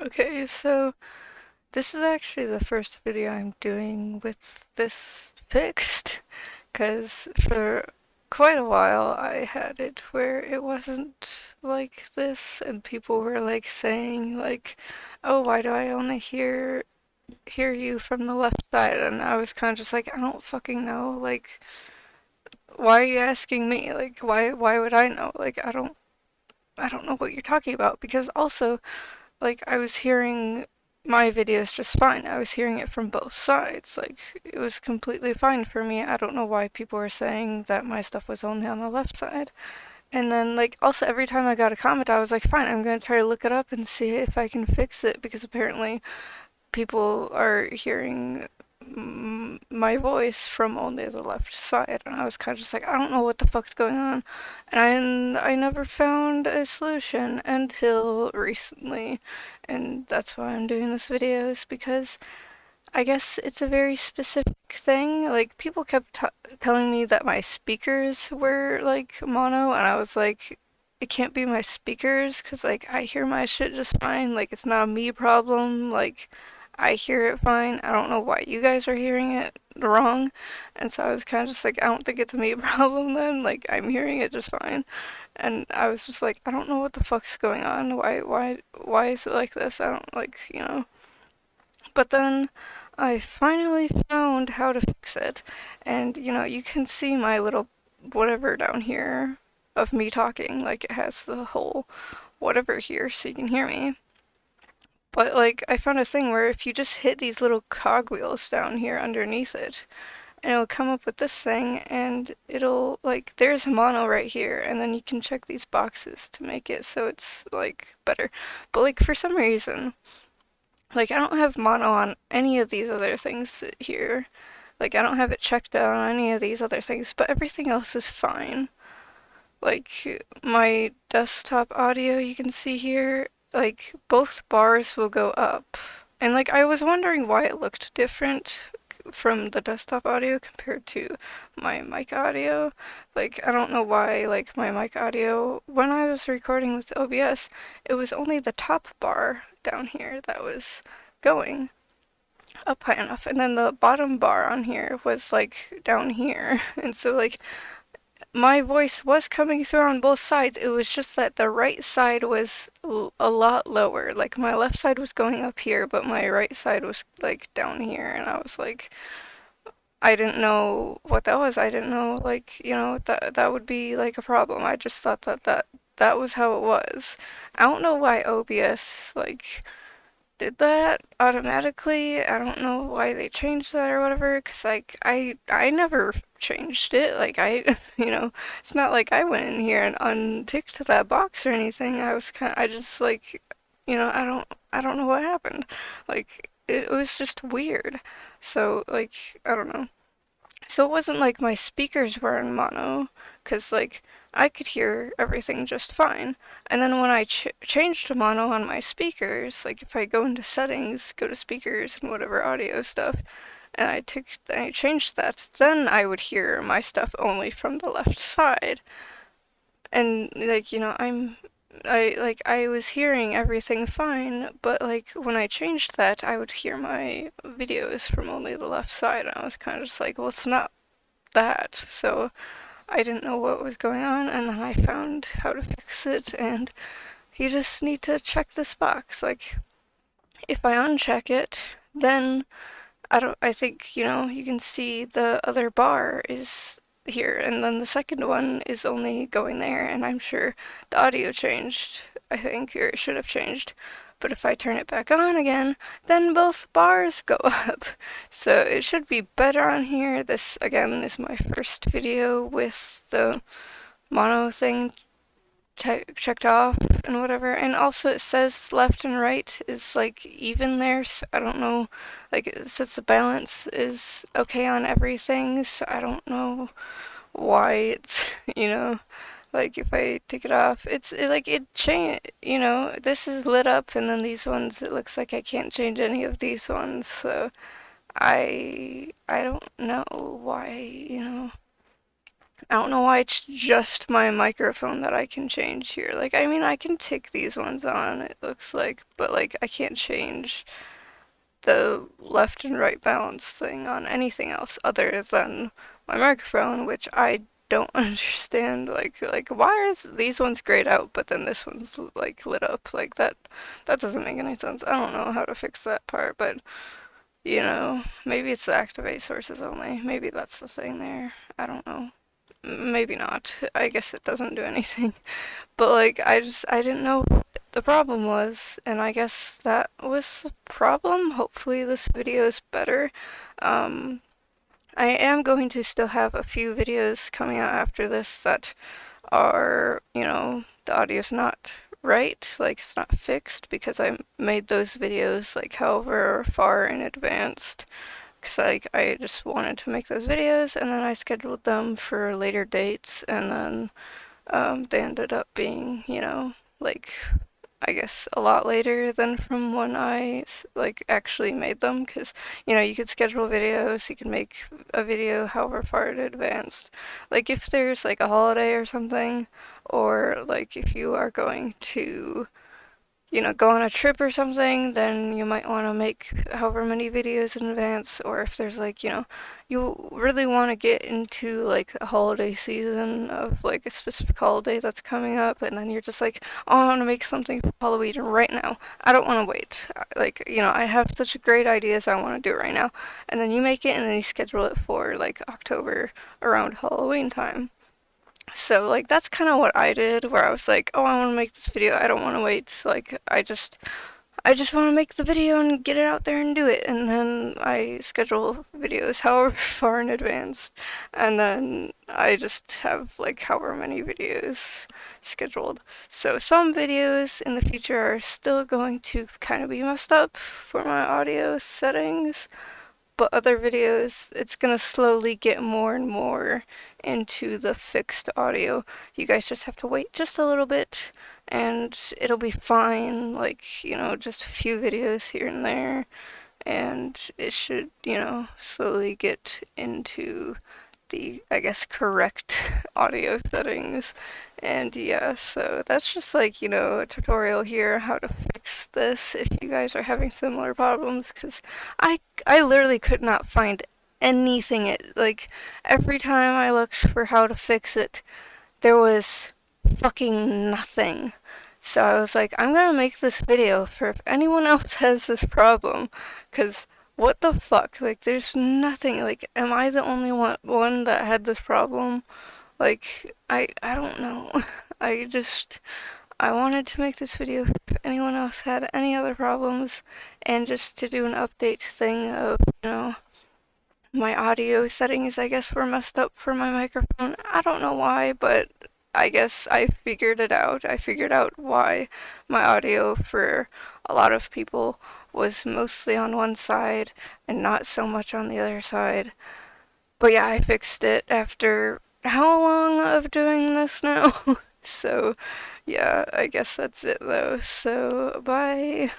Okay, so this is actually the first video I'm doing with this fixed, because for quite a while I had it where it wasn't like this, and people were like saying like, "Oh, why do I only hear you from the left side?" And I was kind of just like, I don't fucking know. Like, why are you asking me? Like, why would I know? Like, I don't know what you're talking about, because also like I was hearing my videos just fine. I was hearing it from both sides. Like it was completely fine for me. I don't know why people were saying that my stuff was only on the left side. And then like also every time I got a comment I was like, fine, I'm gonna try to look it up and see if I can fix it, because apparently people are hearing my voice from only the left side, and I was kind of just like, I don't know what the fuck's going on, and I never found a solution until recently, and that's why I'm doing this video, is because I guess it's a very specific thing. Like people kept telling me that my speakers were like mono, and I was like, it can't be my speakers, because like I hear my shit just fine. Like it's not a me problem. Like I hear it fine. I don't know why you guys are hearing it wrong. And so I was kind of just like, I don't think it's a me problem then. Like I'm hearing it just fine. And I was just like, I don't know what the fuck's going on. Why is it like this? I don't like. But then I finally found how to fix it. And you can see my little whatever down here of me talking. Like it has the whole whatever here so you can hear me. But like I found a thing where if you just hit these little cogwheels down here underneath it, and it'll come up with this thing, and it'll like there's mono right here, and then you can check these boxes to make it so it's like better. But like for some reason, like I don't have mono on any of these other things here. Like I don't have it checked out on any of these other things, but everything else is fine. Like my desktop audio, you can see here, like both bars will go up. And like I was wondering why it looked different from the desktop audio compared to my mic audio. Like I don't know why like my mic audio when I was recording with OBS, it was only the top bar down here that was going up high enough, and then the bottom bar on here was like down here. And so like my voice was coming through on both sides. It was just that the right side was a lot lower. Like my left side was going up here, but my right side was like down here. And I was like, I didn't know what that was. I didn't know like, that would be like a problem. I just thought that was how it was. I don't know why OBS like did that automatically. I don't know why they changed that or whatever, because like I never changed it. Like I it's not like I went in here and unticked that box or anything. I just like I don't know what happened. Like it was just weird. So like I don't know. So it wasn't like my speakers were in mono, because like I could hear everything just fine. And then when I changed to mono on my speakers, like if I go into settings, go to speakers and whatever audio stuff, and I changed that, then I would hear my stuff only from the left side. And like I was hearing everything fine, but like when I changed that, I would hear my videos from only the left side, and I was kind of just like, well, it's not that. So I didn't know what was going on, and then I found how to fix it, and you just need to check this box. Like, if I uncheck it, then I think, you can see the other bar is here, and then the second one is only going there, and I'm sure the audio changed, I think, or it should have changed. But if I turn it back on again, then both bars go up. So it should be better on here. This, again, is my first video with the mono thing checked off and whatever. And also it says left and right is like even there. So I don't know, like it says the balance is okay on everything. So I don't know why it's, like if I take it off, like it change, this is lit up, and then these ones, it looks like I can't change any of these ones. So I don't know why, I don't know why it's just my microphone that I can change here. Like, I mean, I can tick these ones on, it looks like, but like, I can't change the left and right balance thing on anything else other than my microphone, which I don't understand. Like why is these ones grayed out, but then this one's like lit up? Like that doesn't make any sense. I don't know how to fix that part, but you know, maybe it's the activate sources only. Maybe that's the thing there. I don't know. Maybe not. I guess it doesn't do anything. But like I didn't know what the problem was, and I guess that was the problem. Hopefully this video is better. Um, I am going to still have a few videos coming out after this that are, you know, the audio's not right, like it's not fixed because I made those videos like however far in advance. Because like I just wanted to make those videos and then I scheduled them for later dates and then they ended up being, you know, like I guess a lot later than from when I like actually made them because you know you could schedule videos, you can make a video however far in advance. Like if there's like a holiday or something, or like if you are going to you know, go on a trip or something, then you might want to make however many videos in advance, or if there's like, you know, you really want to get into like a holiday season of like a specific holiday that's coming up, and then you're just like, oh, I want to make something for Halloween right now. I don't want to wait. Like, you know, I have such great ideas, I want to do it right now. And then you make it and then you schedule it for like October around Halloween time. So like that's kind of what I did where I was like, oh, I want to make this video. I don't want to wait. Like I just want to make the video and get it out there and do it. And then I schedule videos however far in advance. And then I just have like however many videos scheduled. So some videos in the future are still going to kind of be messed up for my audio settings, but other videos, it's gonna slowly get more and more into the fixed audio. You guys just have to wait just a little bit and it'll be fine. Like, you know, just a few videos here and there, and it should, you know, slowly get into the, I guess, correct audio settings. And yeah, so that's just like, you know, a tutorial here how to fix this if you guys are having similar problems, because I literally could not find anything. Like, every time I looked for how to fix it, there was fucking nothing. So I was like, I'm gonna make this video for if anyone else has this problem, because what the fuck? Like, there's nothing. Like, am I the only one that had this problem? Like, I don't know. I just, I wanted to make this video if anyone else had any other problems, and just to do an update thing of, you know, my audio settings, I guess, were messed up for my microphone. I don't know why, but I guess I figured it out. I figured out why my audio for a lot of people was mostly on one side and not so much on the other side. But yeah, I fixed it after how long of doing this now? So yeah, I guess that's it though. So bye.